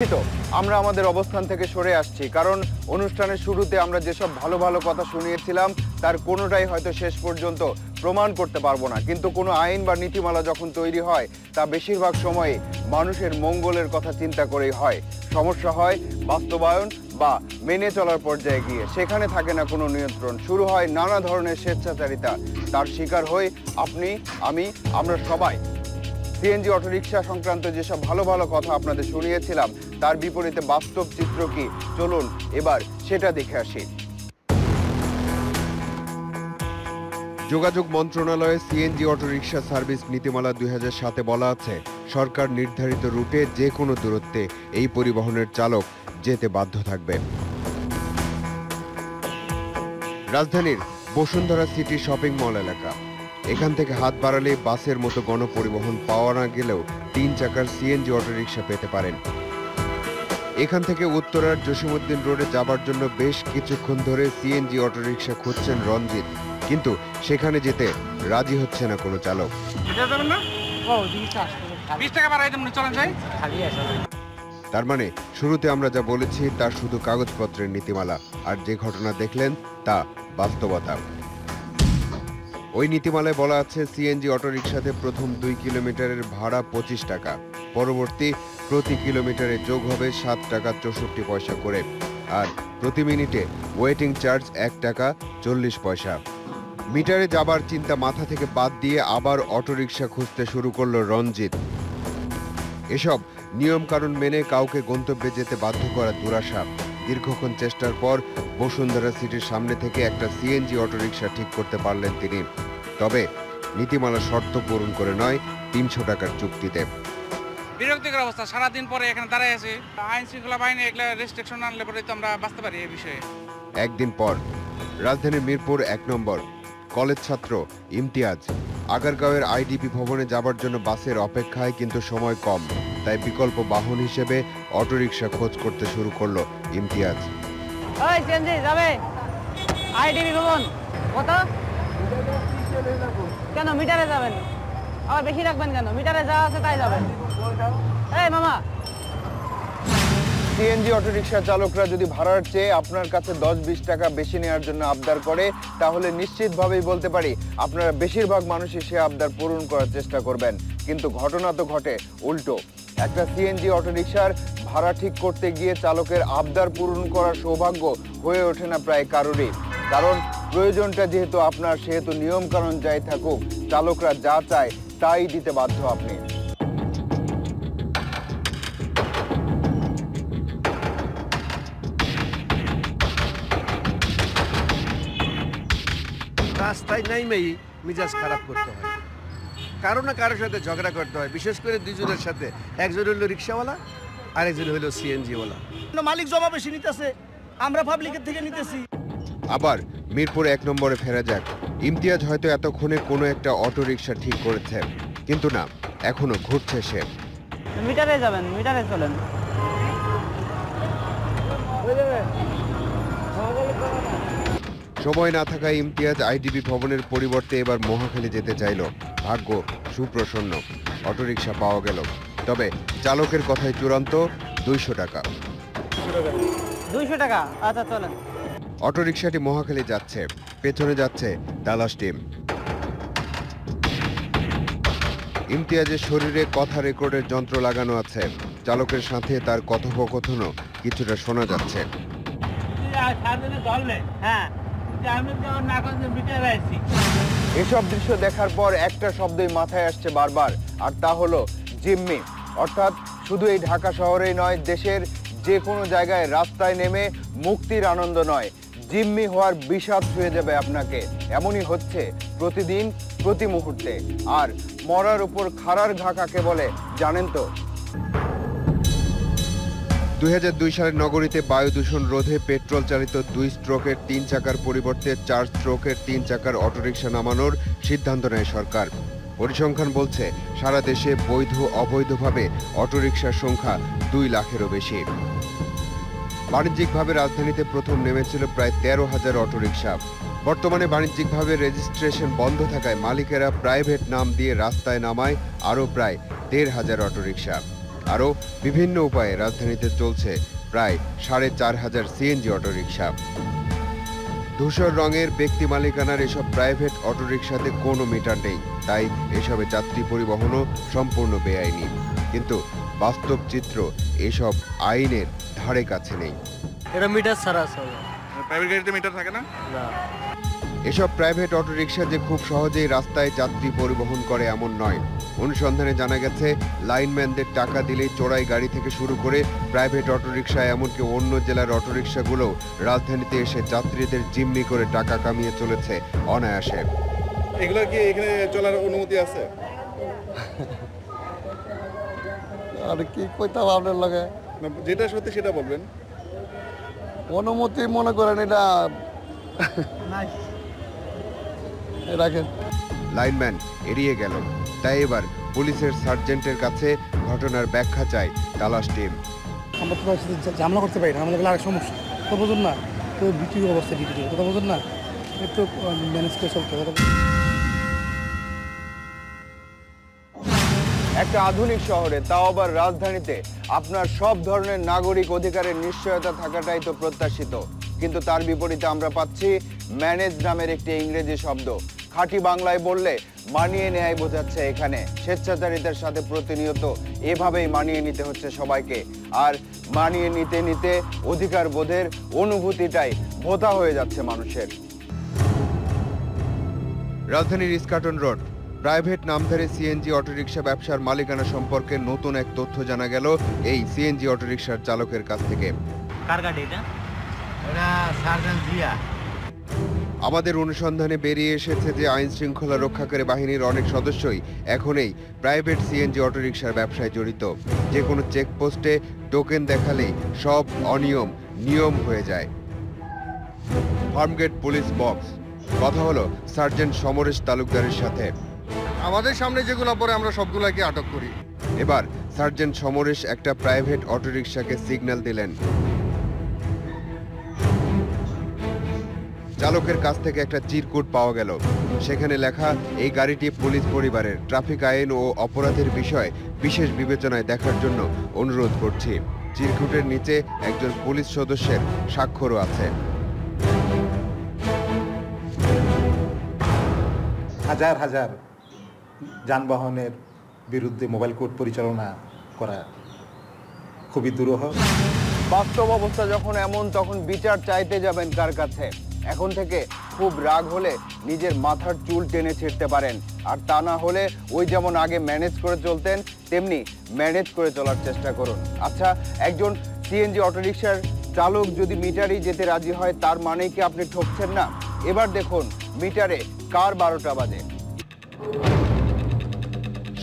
আমরা আমাদের অবস্থান থেকে সরে আসছি, কারণ অনুষ্ঠানের শুরুতে আমরা যেসব ভালো ভালো কথা শুনিয়েছিলাম তার কোনোটাই হয়তো শেষ পর্যন্ত প্রমাণ করতে পারবো না। কিন্তু কোনো আইন বা নীতিমালা যখন তৈরি হয় তা বেশিরভাগ সময়ে মানুষের মঙ্গলের কথা চিন্তা করেই হয়। সমস্যা হয় বাস্তবায়ন বা মেনে চলার পর্যায়ে গিয়ে, সেখানে থাকে না কোনো নিয়ন্ত্রণ, শুরু হয় নানা ধরনের স্বেচ্ছাচারিতা। তার শিকার হই আপনি, আমি, আমরা সবাই। সিএনজি অটোরিকশা সংক্রান্ত যেসব ভালো ভালো কথা আপনাদের শুনিয়েছিলাম তার বিপরীতে বাস্তব চিত্র কি, চলুন এবার সেটা দেখে আসি। যোগাযোগ মন্ত্রণালয়ের সিএনজি অটোরিকশা সার্ভিস নীতিমালা 2007-এ বলা আছে, সরকার নির্ধারিত রুটে যে কোনো দূরত্বে এই পরিবহনের চালক যেতে বাধ্য থাকবে। রাজধানীর বসুন্ধরা সিটি শপিং মল এলাকা, এখান থেকে হাত বাড়ালে বাসের মতো গণপরিবহন পাওয়া না গেলেও 3 চাকার সিএনজি অটোরিকশা পেতে পারেন। এখান থেকে উত্তরার জসিমউদ্দিন রোডে যাবার জন্য বেশ কিছুক্ষণ ধরে সিএনজি অটোরিকশা খুঁজছেন রঞ্জিত, কিন্তু সেখানে যেতে রাজি হচ্ছে না কোনো চালক। তার মানে শুরুতে আমরা যা বলেছি তার শুধু কাগজপত্রের নীতিমালা, আর যে ঘটনা দেখলেন তা বাস্তবতা। ওই নীতিমালায় বলা আছে, সিএনজি অটোরিকশাতে প্রথম 2 কিলোমিটারের ভাড়া 25 টাকা, পরবর্তী প্রতি কিলোমিটারে যোগ হবে 7 টাকা 64 পয়সা করে, আর প্রতি মিনিটে ওয়েটিং চার্জ 1 টাকা 40 পয়সা। মিটারে যাবার চিন্তা মাথা থেকে বাদ দিয়ে আবার অটোরিকশা খুঁজতে শুরু করলো রঞ্জিত। এসব নিয়ম কানুন মেনে কাউকে গন্তব্যে যেতে বাধ্য করা দুরাশা। দীর্ঘক্ষণ চেষ্টার পর বসুন্ধরা সিটির সামনে থেকে একটা সিএনজি অটোরিকশা ঠিক করতে পারলেন তিনি। তবে নীতিমালা শর্ত পূরণ করে নয়, 300 টাকার চুক্তিতে। বিরক্তিকর অবস্থা, সারাদিন পরে এখানে দাঁড়ায় আছি। আইন শৃঙ্খলা বাহিনী এগুলা রেস্ট্রিকশন আনলে পরে তো আমরা বাঁচতে পারি এই বিষয়ে। একদিন পর রাজধানীর মিরপুর 1 নম্বর কলেজ ছাত্র ইমতিয়াজ আগারগাঁওয়ের আইডিপি ভবনে যাবার জন্য বাসের অপেক্ষায়, কিন্তু সময় কম, তাই বিকল্প বাহন হিসেবে অটোরিকশা খোঁজ করতে শুরু করলো ইমতিয়াজ। ওই সিএনজি যাবে আইডিপি ভবন কত? কেন মিটারে যাবেন? আবার বেশি রাখবেন কেন? মিটারে যা আছে তাই যাবেন। এই মামা, সিএনজি অটোরিকশা চালকরা যদি ভাড়ার চেয়ে আপনার কাছে 10-20 টাকা বেশি নেওয়ার জন্য আবদার করে, তাহলে নিশ্চিতভাবেই বলতে পারি আপনারা বেশিরভাগ মানুষই সে আবদার পূরণ করার চেষ্টা করবেন। কিন্তু ঘটনা তো ঘটে উল্টো। একটা সিএনজি অটোরিকশার ভাড়া ঠিক করতে গিয়ে চালকের আবদার পূরণ করার সৌভাগ্য হয়ে ওঠে না প্রায় কারোরই। কারণ প্রয়োজনটা যেহেতু আপনার, সেহেতু নিয়ম কানুন যাই থাকুক, চালকরা যা চায় তাই দিতে বাধ্য আপনি। রাস্তায় নাইমেই মিজাজ খারাপ করতে হয়, কারো না কারোর সাথে ঝগড়া করতে হয়, বিশেষ করে দুজনের সাথে। একজন হইল রিক্সাওয়ালা আর একজন হইল সিএনজিওয়ালা। মালিক জমা বেশি নিতেছে, আমরা পাবলিকের থেকে নিতেছি। আবার মিরপুর 1 নম্বরে ফেরা যাক। ইমতিয়াজ হয়তো এতক্ষণে কোনো একটা অটোরিকশা ঠিক করেছে, কিন্তু না, এখনো ঘুরছে সে। মিটারে যাবেন, মিটারে চলেন। সময় না থাকায় ইমতিয়াজ আইডিবি ভবনের পরিবর্তে এবার মহাখালী যেতে চাইল। ভাগ্য সুপ্রসন্ন, অটোরিকশা পাওয়া গেল। তবে চালকের কথাই চূড়ান্ত, 200 টাকা। 200 টাকা, আচ্ছা চলেন। অটোরিকশাটি মহাখালী যাচ্ছে, পেছনে যাচ্ছে তালাশ টিম। ইমতিয়াজের শরীরে কথা রেকর্ডের যন্ত্র লাগানো আছে, চালকের সাথে তার কথোপকথনও কিছুটা শোনা যাচ্ছে। এসব দৃশ্য দেখার পর একটা শব্দই মাথায় আসছে বারবার, আর তা হলো জিম্মি। অর্থাৎ শুধু এই ঢাকা শহরেই নয়, দেশের যে কোনো জায়গায় রাস্তায় নেমে মুক্তির আনন্দ নয়, জিম্মি হওয়ার বিষাদ ছুঁয়ে যাবে আপনাকে। এমনই হচ্ছে প্রতিদিন, প্রতি মুহূর্তে। আর মরার উপর খাড়ার ঘা কাকে বলে জানেন তো? 2002 সালের নগরীতে বায়ু দূষণ রোধে পেট্রোল চালিত 2 স্ট্রোকের 3 চাকার পরিবর্তে 4 স্ট্রোকের 3 চাকার অটোরিকশা নামানোর সিদ্ধান্ত নেয় সরকার। পরিসংখ্যান বলছে, সারা দেশে বৈধ অবৈধভাবে অটোরিকশার সংখ্যা 2 লাখেরও বেশি। বাণিজ্যিকভাবে রাজধানীতে প্রথম নেমেছিল প্রায় 13,000 অটোরিকশা। বর্তমানে বাণিজ্যিকভাবে রেজিস্ট্রেশন বন্ধ থাকায় মালিকেরা প্রাইভেট নাম দিয়ে রাস্তায় নামায় আরও প্রায় 1,500 অটোরিকশা। আরও বিভিন্ন উপায়ে রাজধানীতে চলছে প্রায় 4,500 সিএনজি অটোরিকশা। ধূসর রঙের ব্যক্তি মালিকানার এসব প্রাইভেট অটোরিকশাতে কোনো মিটার নেই, তাই এসবে যাত্রী পরিবহনও সম্পূর্ণ বেআইনি। কিন্তু বাস্তব চিত্র এসব আইনের ধারে কাছে নেই। এটা মিটার ছাড়া চলে প্রাইভেট গাড়িতে মিটার থাকে না। না। এসব প্রাইভেট অটোরিকশা যে খুব সহজেই রাস্তায় যাত্রী পরিবহন করে এমন নয়। অনুসন্ধানে জানা গেছে লাইনম্যানদের টাকা দিলেই চোরাই গাড়ি থেকে শুরু করে প্রাইভেট অটোরিকশা এমনকি অন্য জেলার অটোরিকশাগুলো রাজধানীতে এসে যাত্রীদের জিম্মি করে টাকা কামিয়ে চলেছে অনায়াসে। এগুলো কি এখানে চলার অনুমতি আছে? আর কি কইতাম আপনার লগে, যেটা সত্যি সেটা বলবেন। অনুমতি মনে করেন এটা রাখেন। লাইনম্যান এড়িয়ে গেল, তাই এবার পুলিশের সার্জেন্টের কাছে ঘটনার ব্যাখ্যা চায় তালাশ টিম। আমরা তো ঝামেলা করতে পারি না, আমাদের আরেক সমস্যা তো বুঝুন না, তো বিক্রি অবস্থা বিক্রি কথা বুঝুন না, একটু ম্যানেজ করে চলতে হবে। একটা আধুনিক শহরে, তাও আবার রাজধানীতে, আপনার সব ধরনের নাগরিক অধিকারের নিশ্চয়তা থাকাটাই তো প্রত্যাশিত। কিন্তু তার বিপরীতে আমরা পাচ্ছি ম্যানেজ নামের একটি ইংরেজি শব্দ। খাঁটি বাংলায় বললে মানিয়ে নেয় বোঝাচ্ছে এখানে। স্বেচ্ছাচারিতার সাথে প্রতিনিয়ত এভাবেই মানিয়ে নিতে হচ্ছে সবাইকে। আর মানিয়ে নিতে নিতে অধিকার বোধের অনুভূতিটাই ভোঁতা হয়ে যাচ্ছে মানুষের। রাজধানীর ইস্কাটন রোড প্রাইভেট নামধারী সিএনজি অটোরিকশা ব্যবসার মালিকানা সম্পর্কে নতুন এক তথ্য জানা গেল এই সিএনজি অটোরিকশার চালকের কাছ থেকে। কার গাড়ি এটা? আমাদের অনুসন্ধানে বেরিয়ে এসেছে যে আইন শৃঙ্খলা রক্ষাকারী বাহিনীর অনেক সদস্যই এখন এই প্রাইভেট সিএনজি অটোরিকশার ব্যবসায় জড়িত। যে কোনো চেকপোস্টে টোকেন দেখালেই সব অনিয়ম নিয়ম হয়ে যায়। ফার্মগেট পুলিশ বক্স, কথা হলো সার্জেন্ট সমরেশ তালুকদারের সাথে। আমাদের সামনে যেগুলো পরে আমরা সবগুলোকে আটক করি। এবার সার্জেন্ট সমরেশ একটা প্রাইভেট অটোরিকশাকে সিগন্যাল দিলেন। চালকের কাছ থেকে একটা চিরকুট পাওয়া গেল। সেখানে লেখা, এই গাড়িটি পুলিশ পরিবারের, ট্রাফিক আইন ও অপরাধের বিষয় বিশেষ বিবেচনায় দেখার জন্য অনুরোধ করছি। চিরকুটের নিচে একজন পুলিশ সদস্যের স্বাক্ষরও আছে। হাজার হাজার যানবাহনের বিরুদ্ধে মোবাইল কোর্ট পরিচালনা করা খুবই দুরূহ। বাস্তব অবস্থা যখন এমন, তখন বিচার চাইতে যাবেন কার কাছে? এখন থেকে খুব রাগ হলে নিজের মাথার চুল টেনে ছিঁড়তে পারেন। আর তা না হলে ওই যেমন আগে ম্যানেজ করে চলতেন, তেমনি ম্যানেজ করে চলার চেষ্টা করুন। আচ্ছা, একজন সিএনজি অটোরিকশার চালক যদি মিটারেই যেতে রাজি হয়, তার মানে কি আপনি ঠকছেন না? এবার দেখুন মিটারে কার 12টা বাজে।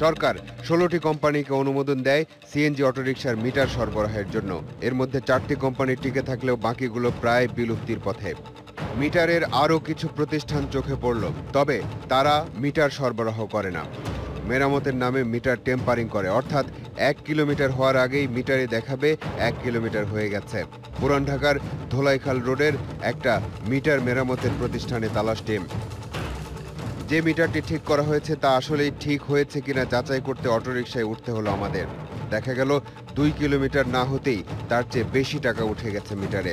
সরকার 16টি কোম্পানিকে অনুমোদন দেয় সিএনজি অটোরিকশার মিটার সরবরাহের জন্য। এর মধ্যে 4টি কোম্পানি টিকে থাকলেও বাকিগুলো প্রায় বিলুপ্তির পথে। মিটারের আরও কিছু প্রতিষ্ঠান চোখে পড়ল, তবে তারা মিটার সরবরাহ করে না। মেরামতের নামে মিটার টেম্পারিং করে, অর্থাৎ 1 কিলোমিটার হওয়ার আগেই মিটারে দেখাবে 1 কিলোমিটার হয়ে গেছে। পুরান ঢাকার ধোলাইখাল রোডের একটা মিটার মেরামতের প্রতিষ্ঠানে তালাশ টিম। যে মিটারটি ঠিক করা হয়েছে তা আসলেই ঠিক হয়েছে কিনা যাচাই করতে অটোরিকশায় উঠতে হলো আমাদের। দেখা গেল 2 কিলোমিটার না হতেই তার চেয়ে বেশি টাকা উঠে গেছে মিটারে।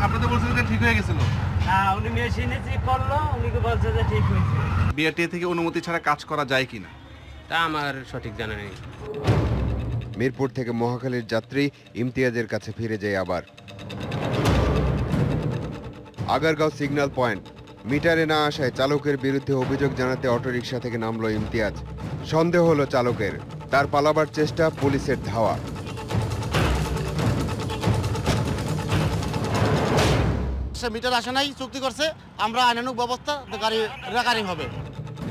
আপনাদের বলছেন যে ঠিক হয়ে গেছিল? না, উনি মেশিনে চেক করলো, উনি বলছে যে ঠিক হয়েছে। বিআরটিএ থেকে অনুমতি ছাড়া কাজ করা যায় কিনা তা আমার সঠিক জানা নেই। মিরপুর থেকে মহাখালীর যাত্রী ইমতিয়াজের কাছে ফিরে যায় আবার। আগারগাঁও সিগন্যাল পয়েন্ট, মিটারে না আসায় চালকের বিরুদ্ধে অভিযোগ জানাতে অটোরিকশা থেকে নামলো ইমতিয়াজ। সন্দেহ হলো চালকের, তার পালাবার চেষ্টা, পুলিশের ধাওয়া। সে মিটার আসে নাই, চুক্তি করছে, আমরা আইনানুগ ব্যবস্থা গাড়ি রেকারিং হবে।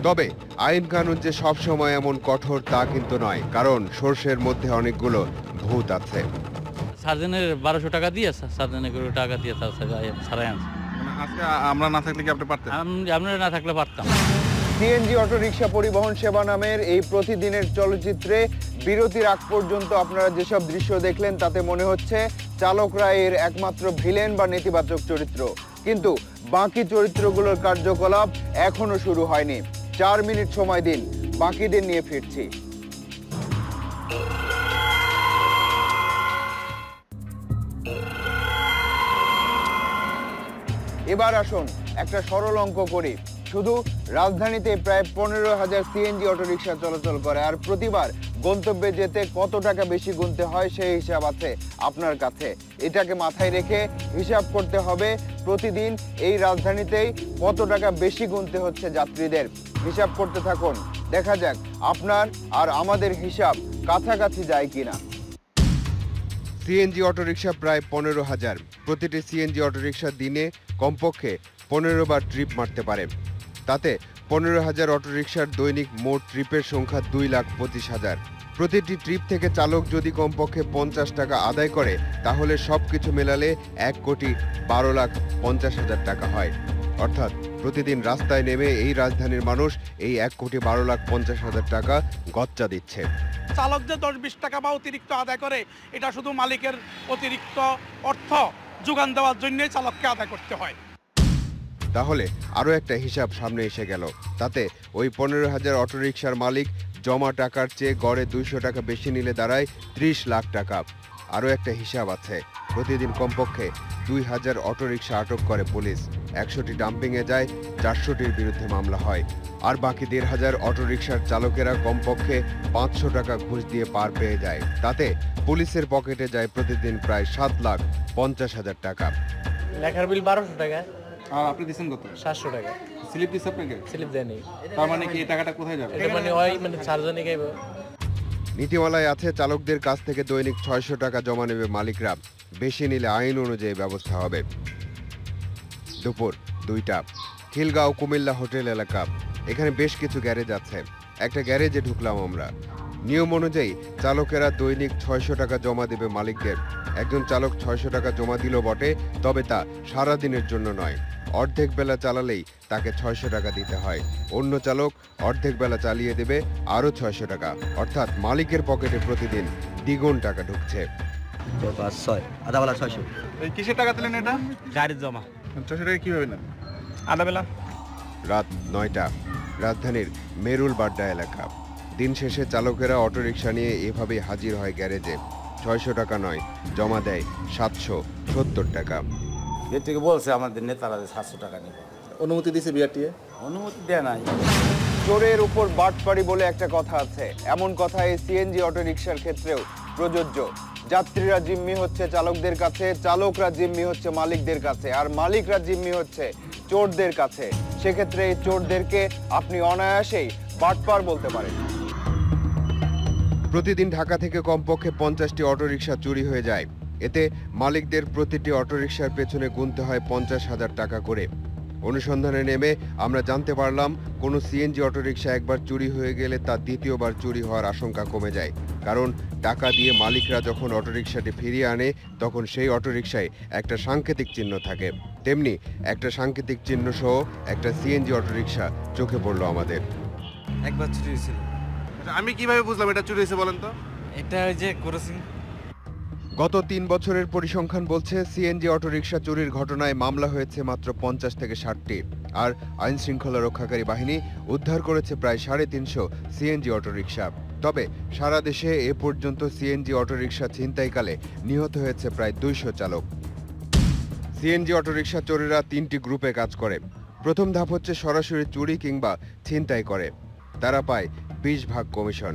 তবে আইন কানুন যে সব সময় এমন কঠোর তা কিন্তু নয়, কারণ সর্ষের মধ্যে অনেকগুলো ভূত আছে। সার্জেনের 1200 টাকা দিয়ে, সার্জেনের টাকা দিয়ে ছাড়াই আনছে। আজকে আমরা না থাকলে কি আপনি পারতেন? আপনারা না থাকলে পারতাম। সিএনজি অটোরিকশা পরিবহন সেবা নামের এই প্রতিদিনের চলচ্চিত্রে বিরতির আগ পর্যন্ত আপনারা যেসব দৃশ্য দেখলেন তাতে মনে হচ্ছে চালকরা এর একমাত্র ভিলেন বা নেতিবাচক চরিত্র। কিন্তু বাকি চরিত্রগুলোর কার্যকলাপ এখনো শুরু হয়নি। 4 মিনিট সময় দিন, বাকিদের নিয়ে ফিরছি। এবার আসুন একটা সরল অঙ্ক করি। শুধু রাজধানীতে প্রায় 15,000 সিএনজি অটোরিকশা চলাচল করে, আর প্রতিবার গন্তব্যে যেতে কত টাকা বেশি গুনতে হয় সেই হিসাব আছে আপনার কাছে। এটাকে মাথায় রেখে হিসাব করতে হবে প্রতিদিন এই রাজধানীতেই কত টাকা বেশি গুনতে হচ্ছে যাত্রীদের। হিসাব করতে থাকুন, দেখা যাক আপনার আর আমাদের হিসাব কাছাকাছি যায় কিনা। সিএনজি অটোরিকশা প্রায় 15,000। প্রতিটি সিএনজি অটোরিকশা দিনে কমপক্ষে 15 বার ট্রিপ মারতে পারে। তাতে 15,000 অটোরিকশার দৈনিক মোট ট্রিপের সংখ্যা 2,25,000। প্রতিটি ট্রিপ থেকে চালক যদি কমপক্ষে 50 টাকা আদায় করে তাহলে সব কিছু মেলালে 1,12,50,000 টাকা হয়। অর্থাৎ প্রতিদিন রাস্তায় নেমে এই রাজধানীর মানুষ এই 1,12,50,000 টাকা গচ্চা দিচ্ছে। চালক যে 10-20 টাকা বা অতিরিক্ত আদায় করে, এটা শুধু মালিকের অতিরিক্ত অর্থ যোগান দেওয়ার জন্যই চালককে আদায় করতে হয়। তাহলে আরও একটা হিসাব সামনে এসে গেল। তাতে ওই 15,000 অটোরিকশার মালিক জমা টাকার চেয়ে গড়ে 200 টাকা বেশি নিলে দাঁড়ায় 30 লাখ টাকা। আরও একটা হিসাব আছে, প্রতিদিন কমপক্ষে 2,000 অটোরিকশা আটক করে পুলিশ। 100টি ডাম্পিংয়ে যায়, 400টির বিরুদ্ধে মামলা হয়। আর বাকি 1,500 অটোরিকশার চালকেরা কমপক্ষে 500 টাকা ঘুষ দিয়ে পার পেয়ে যায়। তাতে পুলিশের পকেটে যায় প্রতিদিন প্রায় 7,50,000 টাকা। লেখার বিল 1200 টাকা। আর আপনি দিচ্ছেন কত? 700 টাকা। স্লিপ দিচ্ছে আপনাকে? স্লিপ দেয়নি। তার মানে কি এই টাকাটা কোথায় যাবে? এটা মানে ওই মানে চারজনই খাইব। নীতিমালায় আছে চালকদের কাছ থেকে দৈনিক 600 টাকা জমা নেবে মালিকরা। বেশি নিলে আইন অনুযায়ী ব্যবস্থা হবে। দুপুর 2টা, খিলগাঁও কুমিল্লা হোটেল এলাকা। এখানে বেশ কিছু গ্যারেজ আছে। একটা গ্যারেজে ঢুকলাম আমরা। নিয়ম অনুযায়ী চালকেরা দৈনিক 600 টাকা জমা দেবে মালিকদের। একজন চালক 600 টাকা জমা দিল বটে, তবে তা সারাদিনের জন্য নয়। অর্ধেক বেলা চালালেই তাকে 600 টাকা দিতে হয়। অন্য চালক অর্ধেক বেলা চালিয়ে দেবে আরও 600 টাকা। অর্থাৎ মালিকের পকেটে প্রতিদিন দ্বিগুণ টাকা ঢুকছে। আধাবেলা 600। এই কিসের টাকা দিলেন এটা? গাড়ির জমা। 600 টাকা কিভাবে নেন? আধাবেলা। রাত 9টা, রাজধানীর মেরুল বাড্ডা এলাকা। দিন শেষে চালকেরা অটোরিকশা নিয়ে এভাবেই হাজির হয় গ্যারেজে। 600 টাকা নয়, জমা দেয় 770 টাকা। এর থেকে বলছে আমাদের নেতারা 700 টাকা নেবে। অনুমতি দিয়েছে বিআরটিএ? অনুমতি দেয় নাই। চোরের উপর বাটপাড়ি বলে একটা কথা আছে। এমন কথা এই সিএনজি অটোরিকশার ক্ষেত্রেও প্রযোজ্য। যাত্রীরা জিম্মি হচ্ছে চালকদের কাছে, চালকরা জিম্মি হচ্ছে মালিকদের কাছে, আর মালিকরা জিম্মি হচ্ছে চোরদের কাছে। সেক্ষেত্রে এই চোরদেরকে আপনি অনায়াসেই বাটপার বলতে পারেন। প্রতিদিন ঢাকা থেকে কমপক্ষে 50টি অটোরিকশা চুরি হয়ে যায়। এতে মালিকদের প্রতিটি অটোরিকশার পেছনে গুনতে হয় 50,000 টাকা করে। অনুসন্ধানে নেমে আমরা জানতে পারলাম কোনো সিএনজি অটোরিকশা একবার চুরি হয়ে গেলে তা দ্বিতীয়বার চুরি হওয়ার আশঙ্কা কমে যায়। কারণ টাকা দিয়ে মালিকরা যখন অটোরিকশাটি ফিরিয়ে আনে তখন সেই অটোরিকশায় একটা সাংকেতিক চিহ্ন থাকে। তেমনি একটা সাংকেতিক চিহ্ন সহ একটা সিএনজি অটোরিকশা চোখে পড়লো আমাদের। একবার চুরি হয়েছিল। আমি কিভাবে বুঝলাম এটা চুরি হয়েছে বলেন তো? এটা ওই যে করেছি। গত 3 বছরের পরিসংখ্যান বলছে সিএনজি অটোরিকশা চুরির ঘটনায় মামলা হয়েছে মাত্র 50 থেকে 60টি। আর আইন শৃঙ্খলা রক্ষাকারী বাহিনী উদ্ধার করেছে প্রায় 350 সিএনজি অটোরিকশা। তবে সারা দেশে এ পর্যন্ত সিএনজি অটোরিকশা ছিনতাইকালে নিহত হয়েছে প্রায় 200 চালক। সিএনজি অটোরিকশা চোরেরা 3টি গ্রুপে কাজ করে। প্রথম ধাপ হচ্ছে সরাসরি চুরি কিংবা ছিনতাই করে, তারা পায় 20 ভাগ কমিশন।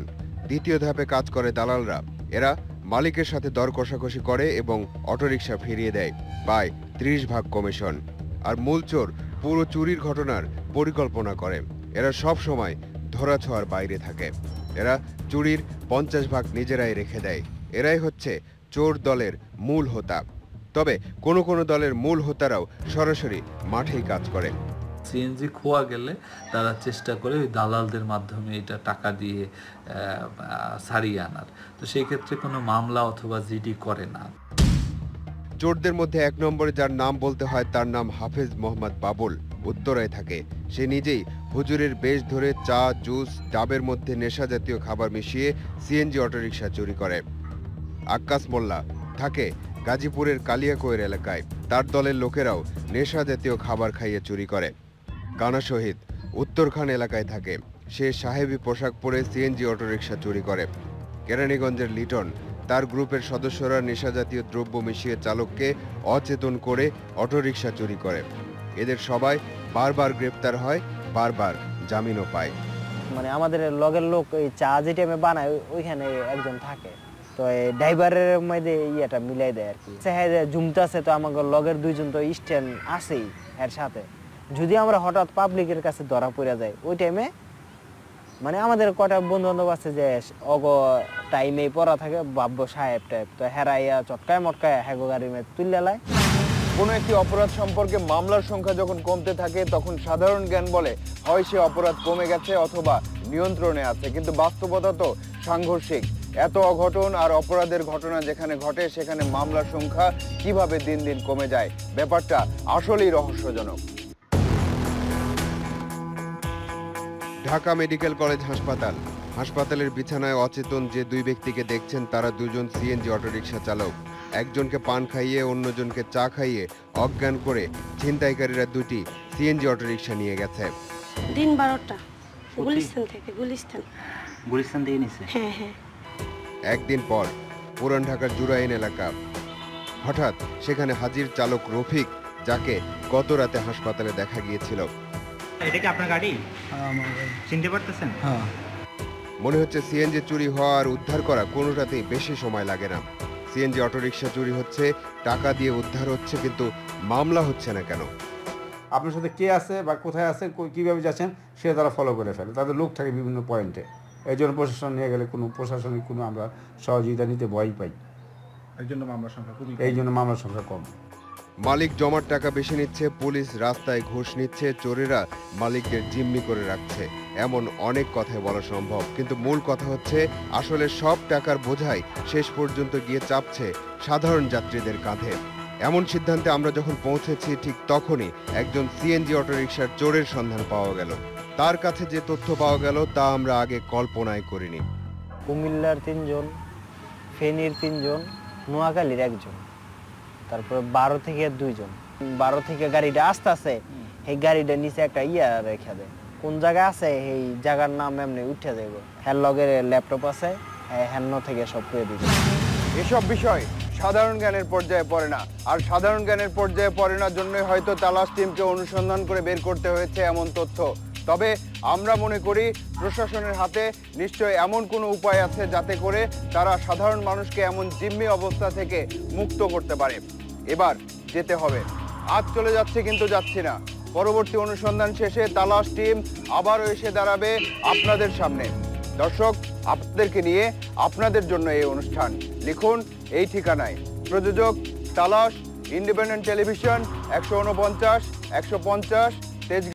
দ্বিতীয় ধাপে কাজ করে দালালরা। এরা মালিকের সাথে দর কষাকষি করে এবং অটোরিকশা ফিরিয়ে দেয়, পায় 30 ভাগ কমিশন। আর মূল চোর পুরো চুরির ঘটনার পরিকল্পনা করে। এরা সব সময় ধরাছোঁয়ার বাইরে থাকে। এরা চুরির 50 ভাগ নিজেরাই রেখে দেয়। এরাই হচ্ছে চোর দলের মূল হোতা। তবে কোনো কোনো দলের মূল হোতারাও সরাসরি মাঠেই কাজ করে। সিএনজি খোয়া গেলে তারা চেষ্টা করে ওই দালালদের মাধ্যমে এটা টাকা দিয়ে ছাড়িয়ে আনার। তো সেই ক্ষেত্রে কোনো মামলা অথবা জিডি করে না। চোরদের মধ্যে 1 নম্বরে যার নাম বলতে হয় তার নাম হাফেজ মোহাম্মদ বাবুল। উত্তরায় থাকে। সে নিজেই হুজুরের বেশ ধরে চা, জুস, ডাবের মধ্যে নেশা জাতীয় খাবার মিশিয়ে সিএনজি অটোরিকশা চুরি করে। আক্কাস মোল্লা থাকে গাজীপুরের কালিয়াকৈর এলাকায়। তার দলের লোকেরাও নেশা জাতীয় খাবার খাইয়ে চুরি করে। কানা শহীদ উত্তরখান এলাকায় থাকে। সে সাহেবী পোশাক পরে সিএনজি অটোরিকশা চুরি করে। কেরানীগঞ্জের লিটন তার গ্রুপের সদস্যরা নেশাজাতীয় দ্রব্য মিশিয়ে চালককে অচেতন করে অটোরিকশা চুরি করে। এদের সবাই বারবার গ্রেপ্তার হয়, বারবার জামিনও পায়। মানে আমাদের লগের লোক ওই চা যে টাইমে বানায় ওইখানে একজন থাকে, তো এই ড্রাইভারের মধ্যে ইয়েটা মিলাই দেয় আর কি। জুমতাছে তো আমাকে লগের দুইজন তো স্ট্যান্ড আছেই এর সাথে, যদি আমরা হঠাৎ পাবলিকের কাছে ধরা পড়ে যায় ওই টাইমে মানে আমাদের কটা বন্ধু বান্ধব আছে যে অগ টাইমে পড়া থাকে বাব্য সাহেব টাইপ, তো হেরাইয়া চটকায় মটকায় হ্যাগো গাড়ি মে তুললে লাই। কোনো একটি অপরাধ সম্পর্কে মামলার সংখ্যা যখন কমতে থাকে তখন সাধারণ জ্ঞান বলে হয় সে অপরাধ কমে গেছে অথবা নিয়ন্ত্রণে আছে, কিন্তু বাস্তবতা তো সাংঘর্ষিক। এত অঘটন আর অপরাধের ঘটনা যেখানে ঘটে সেখানে মামলার সংখ্যা কিভাবে দিন দিন কমে যায়, ব্যাপারটা আসলেই রহস্যজনক। ঢাকা মেডিকেল কলেজ হাসপাতাল। হাসপাতালের বিছানায় অচেতন যে দুই ব্যক্তিকে দেখছেন তারা দুজন সিএনজি অটোরিকশা চালক। একজনকে পান খাইয়ে অন্যজনকে চা খাইয়ে অজ্ঞান করে ছিনতাইকারীরা দুটি সিএনজি অটোরিকশা নিয়ে গেছে। দিন 12টা গুলিস্তান থেকে। গুলিস্তান থেকে নিছে। হ্যাঁ হ্যাঁ। একদিন পর পুরান ঢাকার জুরাইন এলাকা। হঠাৎ সেখানে হাজির চালক রফিক, যাকে গত রাতে হাসপাতালে দেখা গিয়েছিল। এটা কি আপনার গাড়ি? চিনতে পারতেছেন? হ্যাঁ। মনে হচ্ছে সিএনজি চুরি হওয়া আর উদ্ধার করা কোনোটাতেই বেশি সময় লাগে না। সিএনজি অটোরিকশা চুরি হচ্ছে, টাকা দিয়ে উদ্ধার হচ্ছে, কিন্তু মামলা হচ্ছে না কেন? আপনার সাথে কে আছে বা কোথায় আছে, কীভাবে যাচ্ছেন সেটা তারা ফলো করে ফেলে। তাদের লোক থাকে বিভিন্ন পয়েন্টে। এই জন্য প্রশাসন নিয়ে গেলে কোনো প্রশাসনিক কোনো আমরা সহযোগিতা নিতে ভয় পাই। এই জন্য মামলার সংখ্যা কম। মালিক জমার টাকা বেশি নিচ্ছে, পুলিশ রাস্তায় ঘুষ নিচ্ছে, চোরেরা মালিকদের জিম্মি করে রাখছে, এমন অনেক কথাই বলা সম্ভব। কিন্তু মূল কথা হচ্ছে আসলে সব টাকার বোঝাই শেষ পর্যন্ত গিয়ে চাপছে সাধারণ যাত্রীদের কাঁধে। এমন সিদ্ধান্তে আমরা যখন পৌঁছেছি ঠিক তখনই একজন সিএনজি অটোরিকশার চোরের সন্ধান পাওয়া গেল। তার কাছে যে তথ্য পাওয়া গেল তা আমরা আগে কল্পনাই করিনি। কুমিল্লার 3 জন, ফেনীর 3 জন, নোয়াখালীর 1 জন, তারপর 12 থেকে 2 জন। 12 থেকে গাড়িটা আসতে আছে, এই গাড়িটা নিচে একটা ইয়া রেখে দেয়, কোন জায়গায় আছে এই জায়গার নাম এমনি উঠে যাবে। হ্যার লগের ল্যাপটপ আছে, হ্যান্ন থেকে সব করে দিবে। এসব বিষয় সাধারণ জ্ঞানের পর্যায়ে পড়ে না, আর সাধারণ জ্ঞানের পর্যায়ে পড়ে না জন্যই হয়তো তালাশ টিমকে অনুসন্ধান করে বের করতে হয়েছে এমন তথ্য। তবে আমরা মনে করি প্রশাসনের হাতে নিশ্চয়ই এমন কোনো উপায় আছে যাতে করে তারা সাধারণ মানুষকে এমন জিম্মি অবস্থা থেকে মুক্ত করতে পারে। এবার যেতে হবে, আজ চলে যাচ্ছে কিন্তু যাচ্ছি না। পরবর্তী অনুসন্ধান শেষে তালাশ টিম আবারও এসে দাঁড়াবে আপনাদের সামনে। দর্শক, আপনাদেরকে নিয়ে আপনাদের জন্য এই অনুষ্ঠান। লিখুন এই ঠিকানায়। প্রযোজক তালাশ, ইন্ডিপেন্ডেন্ট টেলিভিশন, 149, 150, তেজ।